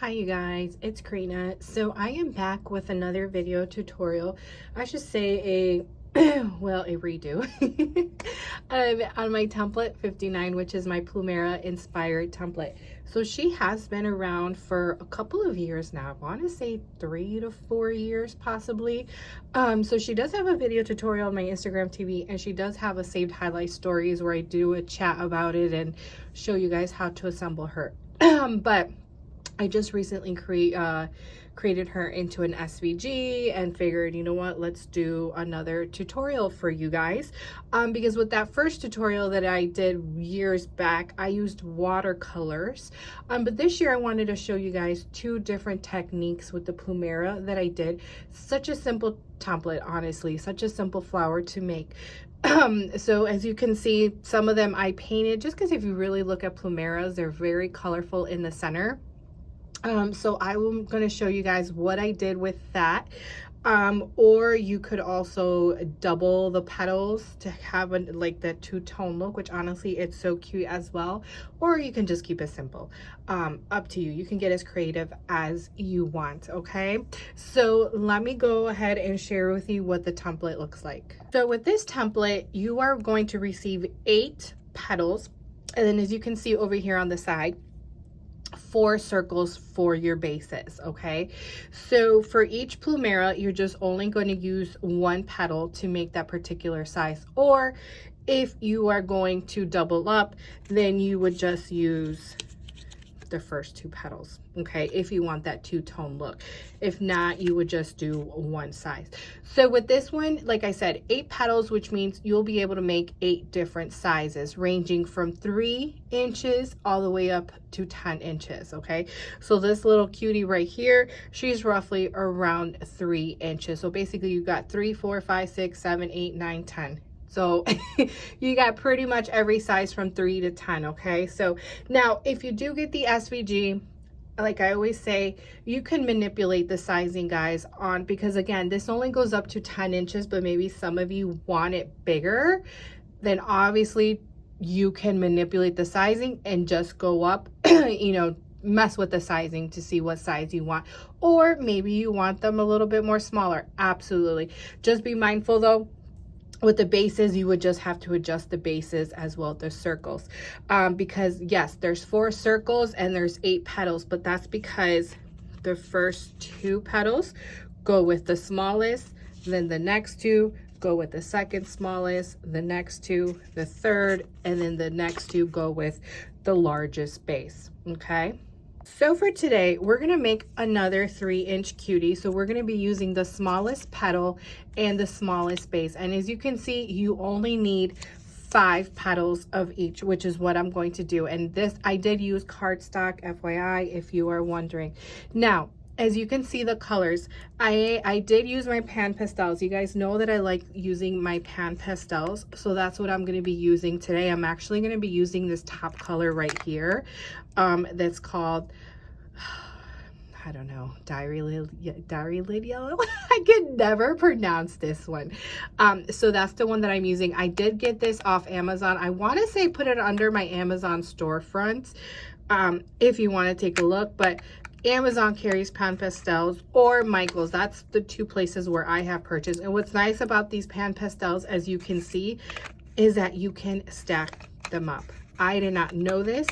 Hi you guys, it's Karina. So I am back with another video tutorial. I should say well, a redo on my template 59, which is my Plumeria inspired template. So she has been around for a couple of years now. I want to say 3 to 4 years possibly. So she does have a video tutorial on my Instagram TV, and she does have a saved highlight stories where I do a chat about it and show you guys how to assemble her. But I just recently created her into an SVG and figured, you know what, let's do another tutorial for you guys. Because with that first tutorial that I did years back, I used watercolors. But this year I wanted to show you guys two different techniques with the Plumeria that I did. Such a simple template, honestly, such a simple flower to make. So as you can see, some of them I painted just because if you really look at Plumerias, they're very colorful in the center. So I'm going to show you guys what I did with that. Or you could also double the petals to have like the two-tone look, which honestly it's so cute as well. Or you can just keep it simple. Up to you. You can get as creative as you want. Okay, so let me go ahead and share with you what the template looks like. So with this template, you are going to receive 8 petals, and then as you can see over here on the side, 4 circles for your bases. Okay, so for each Plumeria, you're just only going to use 1 petal to make that particular size, or if you are going to double up, then you would just use the first 2 petals. Okay, if you want that two-tone look. If not, you would just do 1 size. So with this one, like I said, 8 petals, which means you'll be able to make 8 different sizes, ranging from 3 inches all the way up to 10 inches. Okay, so this little cutie right here, she's roughly around 3 inches. So basically you got 3, 4, 5, 6, 7, 8, 9, 10. So you got pretty much every size from 3 to 10. Okay, so now if you do get the SVG, like I always say, you can manipulate the sizing, guys, on, because again, this only goes up to 10 inches, but maybe some of you want it bigger. Then obviously you can manipulate the sizing and just go up, you know, mess with the sizing to see what size you want. Or maybe you want them a little bit more smaller. Absolutely. Just be mindful though, with the bases, you would just have to adjust the bases as well as the circles, because yes, there's 4 circles and there's 8 petals, but that's because the first 2 petals go with the smallest, then the next 2 go with the second smallest, the next 2 the third, and then the next 2 go with the largest base. Okay, so for today, we're going to make another 3-inch cutie. So we're going to be using the smallest petal and the smallest base. And as you can see, you only need 5 petals of each, which is what I'm going to do. And this, I did use cardstock, FYI, if you are wondering. Now, as you can see the colors, I did use my pan pastels. You guys know that I like using my pan pastels, so that's what I'm going to be using today. I'm actually going to be using this top color right here, that's called, I don't know, Diary Lid Yellow. I could never pronounce this one. So that's the one that I'm using. I did get this off Amazon. I want to say put it under my Amazon storefront, if you want to take a look, but Amazon carries pan pastels, or Michael's. That's the 2 places where I have purchased. And what's nice about these pan pastels, as you can see, is that you can stack them up. I did not know this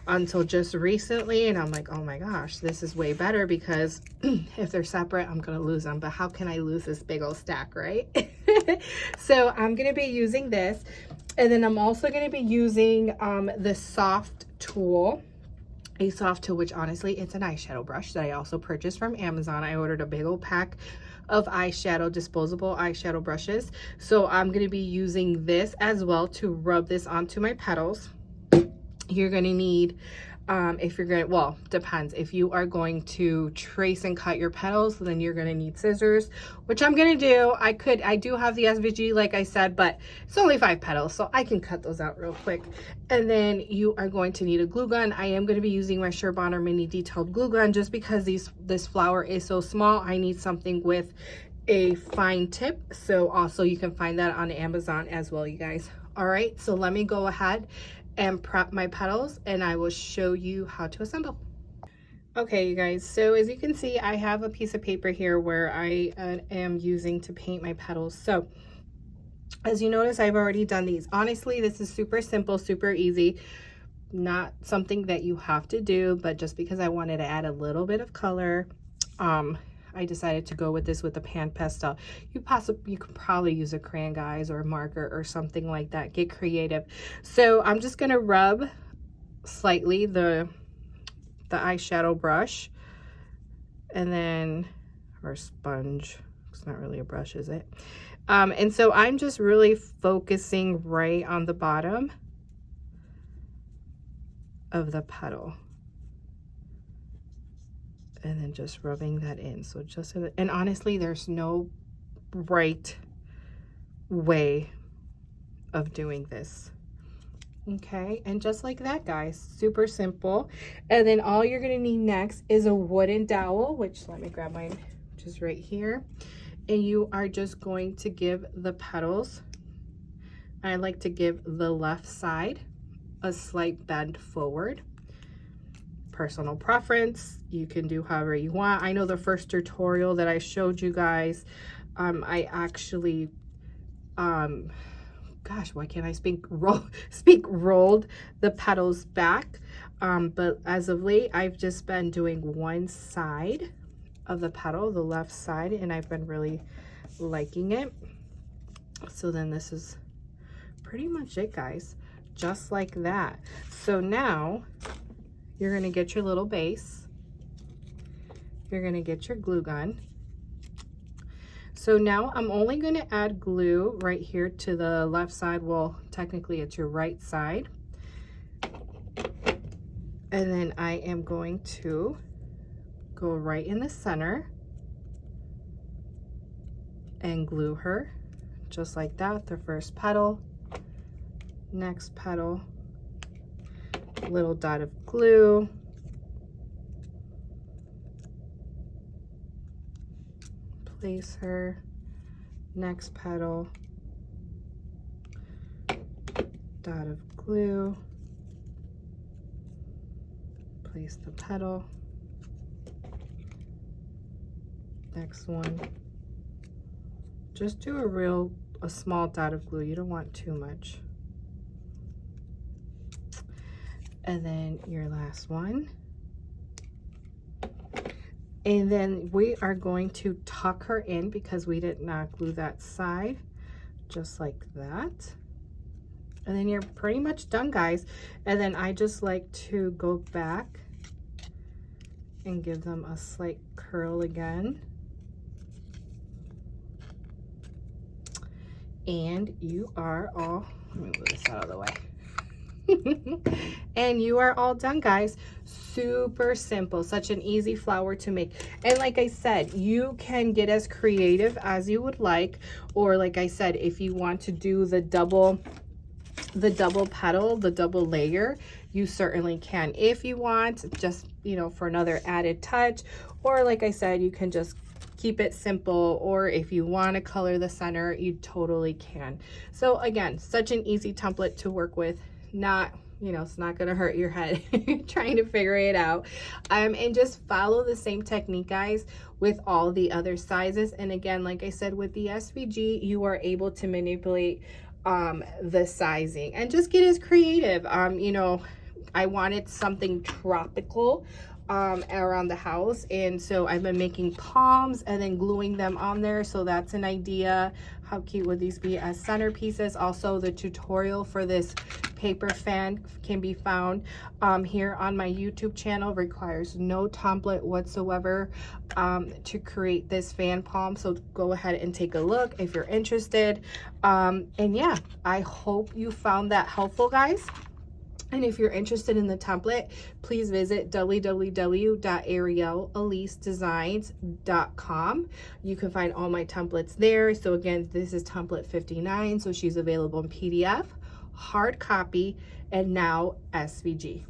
until just recently, and I'm like, oh my gosh, this is way better, because if they're separate, I'm gonna lose them. But how can I lose this big old stack, right? So I'm gonna be using this, and then I'm also gonna be using the soft tool. A soft tool, which honestly, it's an eyeshadow brush that I also purchased from Amazon. I ordered a big old pack of eyeshadow, disposable eyeshadow brushes. So I'm going to be using this as well to rub this onto my petals. You're going to need, if you're going to, well, depends. If you are going to trace and cut your petals, then you're going to need scissors, which I'm going to do. I do have the SVG, like I said, but it's only 5 petals, so I can cut those out real quick. And then you are going to need a glue gun. I am going to be using my Sherbonner Mini Detailed Glue Gun just because this flower is so small. I need something with a fine tip. So also you can find that on Amazon as well, you guys. All right, so let me go ahead and prep my petals, and I will show you how to assemble. Okay, you guys, so as you can see, I have a piece of paper here where I am using to paint my petals. So as you notice, I've already done these. Honestly, this is super simple, super easy. Not something that you have to do, but just because I wanted to add a little bit of color, I decided to go with this with the pan pastel. You could probably use a crayon, guys, or a marker or something like that. Get creative. So I'm just gonna rub slightly the eyeshadow brush, and then, or sponge, it's not really a brush, is it? And so I'm just really focusing right on the bottom of the petal, and then just rubbing that in. So just, and honestly, there's no right way of doing this. Okay, and just like that, guys, super simple. And then all you're gonna need next is a wooden dowel, which, let me grab mine, which is right here. And you are just going to give the petals, I like to give the left side a slight bend forward. Personal preference, you can do however you want. I know the first tutorial that I showed you guys, I actually gosh, why can't I speak rolled the petals back, but as of late I've just been doing one side of the petal, the left side, and I've been really liking it. So then this is pretty much it, guys, just like that. So now you're going to get your little base, you're going to get your glue gun. So now I'm only going to add glue right here to the left side. Well, technically it's your right side. And then I am going to go right in the center and glue her just like that. The first petal, next petal, little dot of glue, place her, next petal, dot of glue, place the petal, next one. Just do a small dot of glue, you don't want too much. And then your last one. And then we are going to tuck her in because we did not glue that side, just like that. And then you're pretty much done, guys. And then I just like to go back and give them a slight curl again. And you are all, let me move this out of the way. And you are all done, guys. Super simple, such an easy flower to make. And like I said, you can get as creative as you would like, or like I said, if you want to do the double petal, the double layer, you certainly can. If you want, just, you know, for another added touch, or like I said, you can just keep it simple, or if you want to color the center, you totally can. So again, such an easy template to work with. Not, you know, it's not going to hurt your head trying to figure it out. And just follow the same technique, guys, with all the other sizes. And again, like I said, with the SVG, you are able to manipulate the sizing and just get as creative. You know, I wanted something tropical around the house, and so I've been making palms and then gluing them on there. So that's an idea. How cute would these be as centerpieces? Also, the tutorial for this paper fan can be found here on my YouTube channel. Requires no template whatsoever to create this fan palm, so go ahead and take a look if you're interested. And yeah, I hope you found that helpful, guys. And if you're interested in the template, please visit www.arielelisedesigns.com. You can find all my templates there. So again, this is template 59. So she's available in PDF, hard copy, and now SVG.